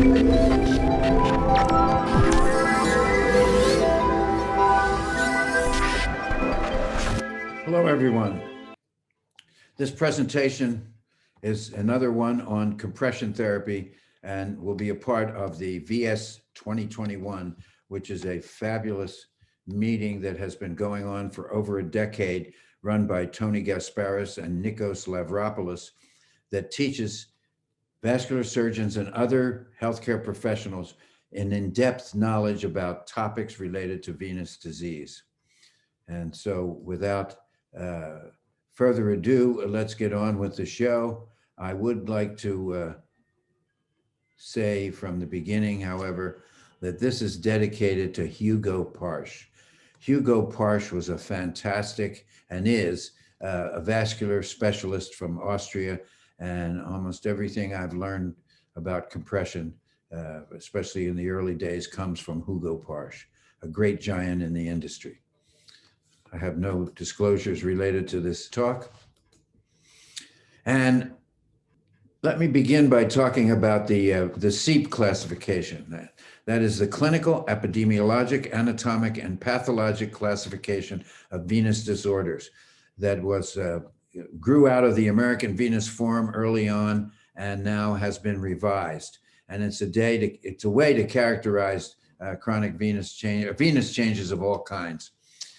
Hello, everyone. This presentation is another one on compression therapy and will be a part of the VS 2021, which is a fabulous meeting that has been going on for over a decade, run by Tony Gasparis and Nikos Lavropoulos, that teaches vascular surgeons and other healthcare professionals an in-depth knowledge about topics related to venous disease. And so without further ado, let's get on with the show. I would like to say from the beginning, however, that this is dedicated to Hugo Parsch. Hugo Parsch was a fantastic, and is a vascular specialist from Austria, and almost everything I've learned about compression, especially in the early days, comes from Hugo Parsch, a great giant in the industry. I have no disclosures related to this talk. And let me begin by talking about the CEAP classification. That is the Clinical, Epidemiologic, Anatomic, and Pathologic Classification of Venous Disorders that was grew out of the American Venous Forum early on and now has been revised. And it's a way to characterize chronic venous changes of all kinds.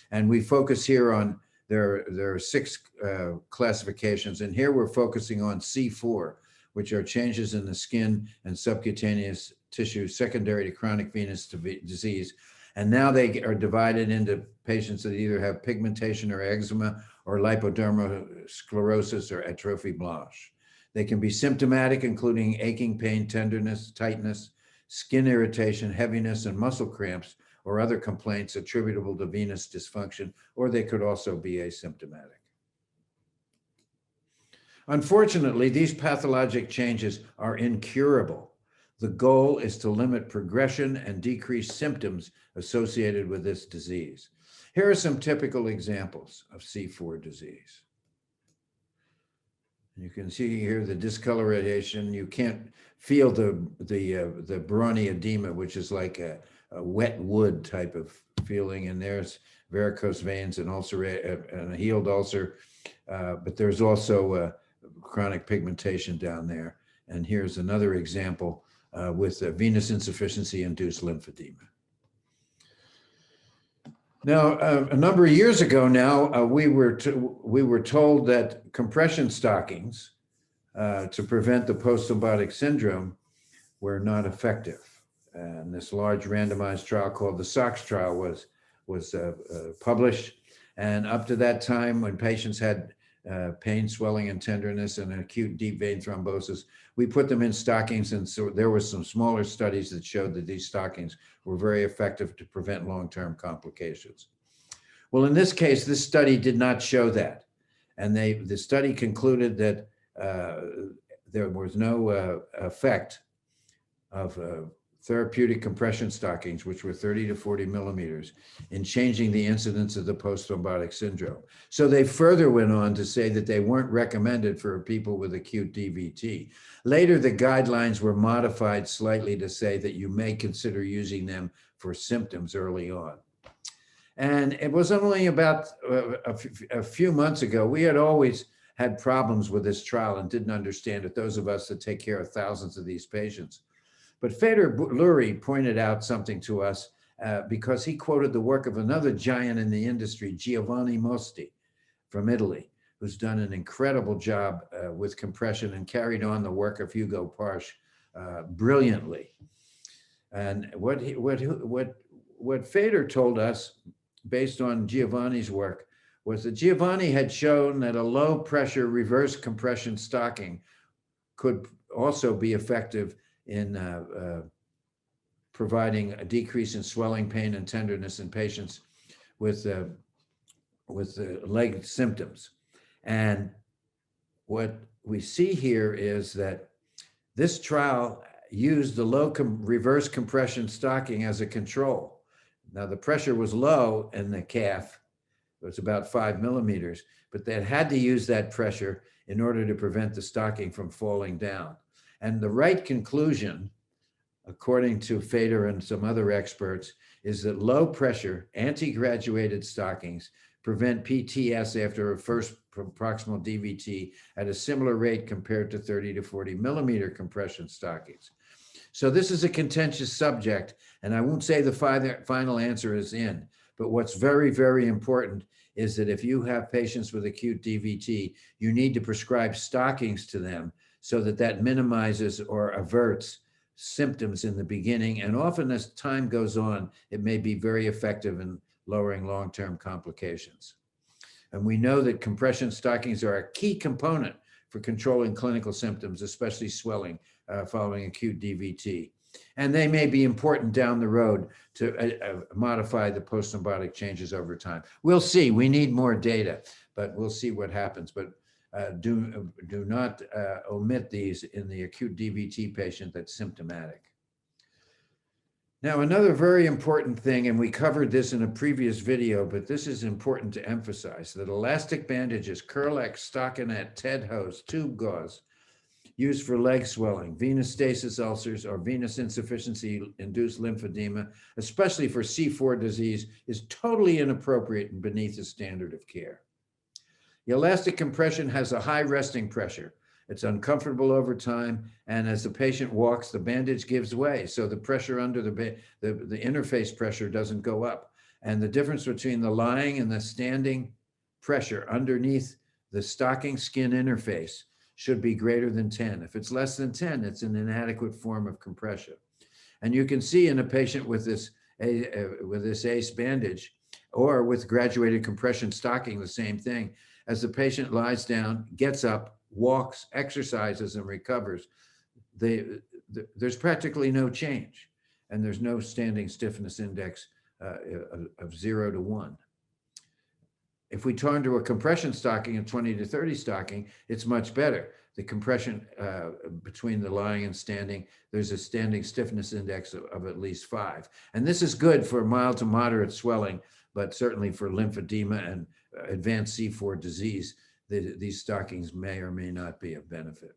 And we focus here on, there are 6 classifications, and here we're focusing on C4, which are changes in the skin and subcutaneous tissue secondary to chronic venous disease. And now they are divided into patients that either have pigmentation or eczema or lipodermal sclerosis or atrophy blanche. They can be symptomatic, including aching, pain, tenderness, tightness, skin irritation, heaviness, and muscle cramps, or other complaints attributable to venous dysfunction, or they could also be asymptomatic. Unfortunately, these pathologic changes are incurable. The goal is to limit progression and decrease symptoms associated with this disease. Here are some typical examples of C4 disease. You can see here the discoloration. You can't feel the brawny edema, which is like a wet wood type of feeling, and there's varicose veins and and a healed ulcer, but there's also chronic pigmentation down there. And here's another example with venous insufficiency-induced lymphedema. Now, a number of years ago now, we were told that compression stockings to prevent the post-thrombotic syndrome were not effective. And this large randomized trial called the SOX trial was published. And up to that time, when patients had pain, swelling, and tenderness and acute deep vein thrombosis, we put them in stockings. And so there were some smaller studies that showed that these stockings were very effective to prevent long-term complications. Well, in this case, this study did not show that. And the study concluded that there was no effect of therapeutic compression stockings, which were 30 to 40 millimeters, in changing the incidence of the post-thrombotic syndrome. So they further went on to say that they weren't recommended for people with acute DVT. Later, the guidelines were modified slightly to say that you may consider using them for symptoms early on. And it was only about a few months ago. We had always had problems with this trial and didn't understand it, those of us that take care of thousands of these patients. But Feder Lurie pointed out something to us because he quoted the work of another giant in the industry, Giovanni Mosti from Italy, who's done an incredible job with compression and carried on the work of Hugo Parsch brilliantly. And what Feder told us, based on Giovanni's work, was that Giovanni had shown that a low pressure reverse compression stocking could also be effective in providing a decrease in swelling, pain, and tenderness in patients with leg symptoms. And what we see here is that this trial used the low reverse compression stocking as a control. Now the pressure was low in the calf, it was about 5 millimeters, but they had to use that pressure in order to prevent the stocking from falling down. And the right conclusion according to Fader and some other experts, is that low pressure anti-graduated stockings prevent PTS after a first proximal DVT at a similar rate compared to 30 to 40 millimeter compression stockings. So this is a contentious subject, and I won't say the final answer is in, but what's very, very important is that if you have patients with acute DVT, you need to prescribe stockings to them so that that minimizes or averts symptoms in the beginning. And often as time goes on, it may be very effective in lowering long-term complications. And we know that compression stockings are a key component for controlling clinical symptoms, especially swelling following acute DVT. And they may be important down the road to modify the post-thrombotic changes over time. We'll see. We need more data, but we'll see what happens. But do not omit these in the acute DVT patient that's symptomatic. Now, another very important thing, and we covered this in a previous video, but this is important to emphasize, that elastic bandages, Curlex, stockinette, TED hose, tube gauze, used for leg swelling, venous stasis ulcers, or venous insufficiency-induced lymphedema, especially for C4 disease, is totally inappropriate and beneath the standard of care. The elastic compression has a high resting pressure. It's uncomfortable over time, and as the patient walks, the bandage gives way, so the pressure under the interface pressure doesn't go up. And the difference between the lying and the standing pressure underneath the stocking skin interface should be greater than 10. If it's less than 10, it's an inadequate form of compression. And you can see in a patient with this ACE bandage or with graduated compression stocking, the same thing. As the patient lies down, gets up, walks, exercises, and recovers, there's practically no change. And there's no standing stiffness index of 0 to 1. If we turn to a compression stocking, a 20 to 30 stocking, it's much better. The compression between the lying and standing, there's a standing stiffness index of at least 5. And this is good for mild to moderate swelling, but certainly for lymphedema and advanced C4 disease, these stockings may or may not be of benefit.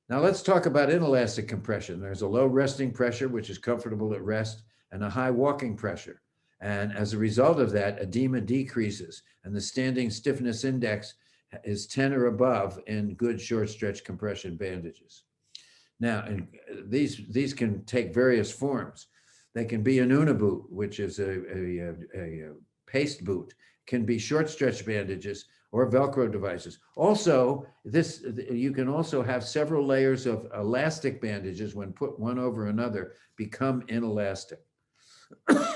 Now let's talk about inelastic compression. There's a low resting pressure, which is comfortable at rest, and a high walking pressure. And as a result of that, edema decreases, and the standing stiffness index is 10 or above in good short stretch compression bandages. Now, and these can take various forms. They can be an Uniboot, which is a paste boot, can be short stretch bandages or Velcro devices. Also, you can also have several layers of elastic bandages when put one over another become inelastic.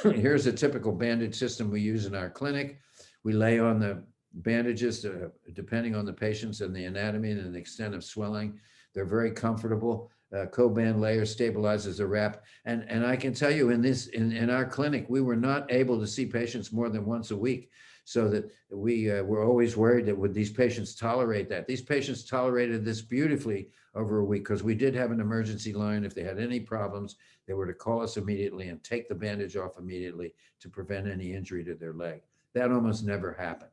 Here's a typical bandage system we use in our clinic. We lay on the bandages depending on the patients and the anatomy and the extent of swelling. They're very comfortable. Co-band layer stabilizes the wrap. And I can tell you in our clinic, we were not able to see patients more than once a week, so that we were always worried that would these patients tolerate that. These patients tolerated this beautifully over a week, because we did have an emergency line. If they had any problems, they were to call us immediately and take the bandage off immediately to prevent any injury to their leg. That almost never happened.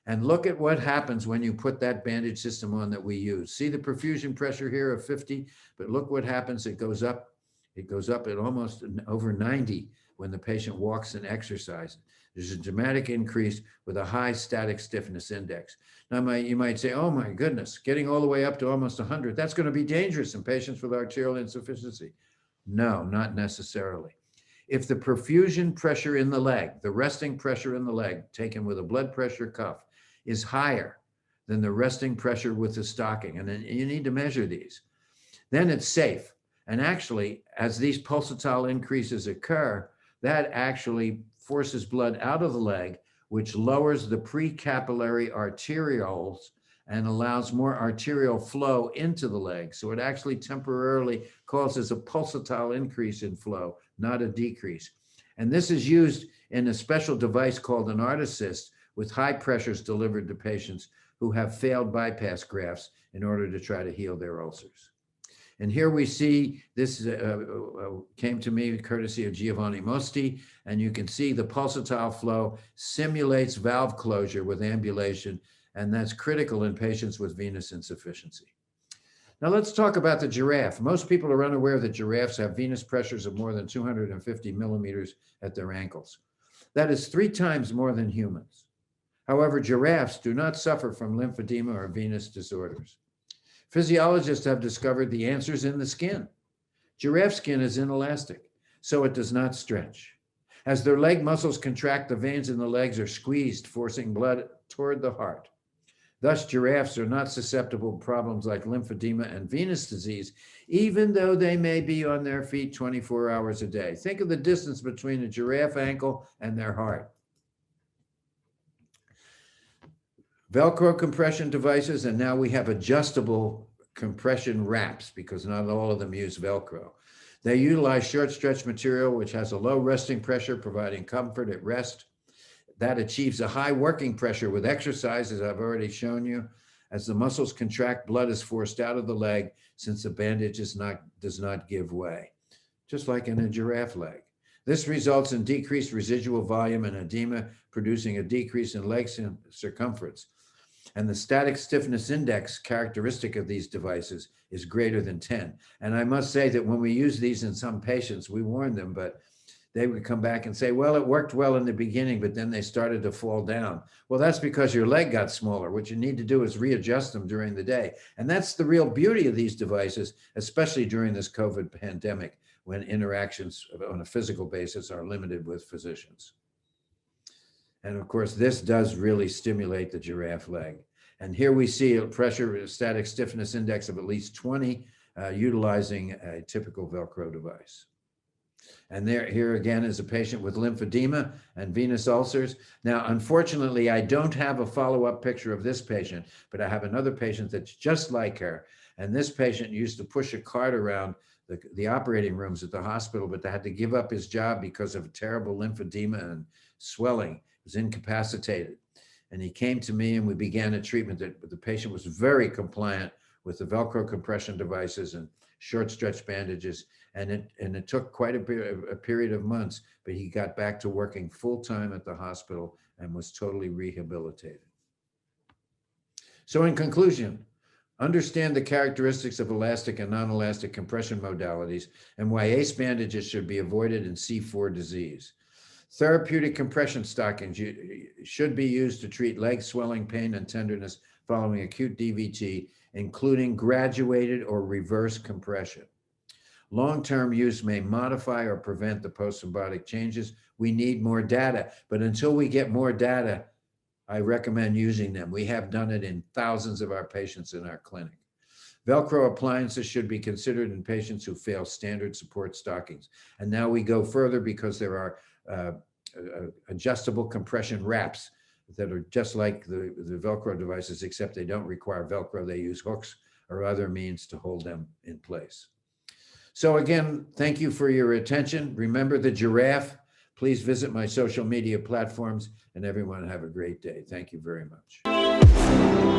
And look at what happens when you put that bandage system on that we use. See the perfusion pressure here of 50, but look what happens. It goes up at almost over 90 when the patient walks and exercises. There's a dramatic increase with a high static stiffness index. Now, you might say, oh my goodness, getting all the way up to almost 100, that's going to be dangerous in patients with arterial insufficiency. No, not necessarily. If the perfusion pressure in the leg, the resting pressure in the leg taken with a blood pressure cuff, is higher than the resting pressure with the stocking, and then you need to measure these, then it's safe. And actually, as these pulsatile increases occur, that actually forces blood out of the leg, which lowers the precapillary arterioles and allows more arterial flow into the leg. So it actually temporarily causes a pulsatile increase in flow, not a decrease. And this is used in a special device called an ArtAssist, with high pressures delivered to patients who have failed bypass grafts in order to try to heal their ulcers. And here we see, this came to me courtesy of Giovanni Mosti, and you can see the pulsatile flow simulates valve closure with ambulation, and that's critical in patients with venous insufficiency. Now let's talk about the giraffe. Most people are unaware that giraffes have venous pressures of more than 250 millimeters at their ankles. That is 3 times more than humans. However, giraffes do not suffer from lymphedema or venous disorders. Physiologists have discovered the answers in the skin. Giraffe skin is inelastic, so it does not stretch. As their leg muscles contract, the veins in the legs are squeezed, forcing blood toward the heart. Thus, giraffes are not susceptible to problems like lymphedema and venous disease, even though they may be on their feet 24 hours a day. Think of the distance between a giraffe ankle and their heart. Velcro compression devices, and now we have adjustable compression wraps because not all of them use Velcro. They utilize short stretch material, which has a low resting pressure, providing comfort at rest. That achieves a high working pressure with exercise, as I've already shown you. As the muscles contract, blood is forced out of the leg since the bandage does not give way, just like in a giraffe leg. This results in decreased residual volume and edema, producing a decrease in leg circumference. And the static stiffness index characteristic of these devices is greater than 10. And I must say that when we use these in some patients, we warn them, but they would come back and say, well, it worked well in the beginning, but then they started to fall down. Well, that's because your leg got smaller. What you need to do is readjust them during the day. And that's the real beauty of these devices, especially during this COVID pandemic, when interactions on a physical basis are limited with physicians. And of course, this does really stimulate the giraffe leg. And here we see a pressure static stiffness index of at least 20, utilizing a typical Velcro device. And here again is a patient with lymphedema and venous ulcers. Now, unfortunately, I don't have a follow-up picture of this patient, but I have another patient that's just like her. And this patient used to push a cart around the operating rooms at the hospital, but they had to give up his job because of terrible lymphedema and swelling. He was incapacitated. And he came to me and we began a treatment that the patient was very compliant with the Velcro compression devices and short stretch bandages. And it took quite a period of months, but he got back to working full-time at the hospital and was totally rehabilitated. So in conclusion, understand the characteristics of elastic and non-elastic compression modalities and why ACE bandages should be avoided in C4 disease. Therapeutic compression stockings should be used to treat leg swelling, pain, and tenderness following acute DVT, including graduated or reverse compression. Long-term use may modify or prevent the post-thrombotic changes. We need more data, but until we get more data, I recommend using them. We have done it in thousands of our patients in our clinic. Velcro appliances should be considered in patients who fail standard support stockings. And now we go further because there are adjustable compression wraps that are just like the Velcro devices, except they don't require Velcro. They use hooks or other means to hold them in place. So again, thank you for your attention. Remember the giraffe. Please visit my social media platforms, and everyone have a great day. Thank you very much.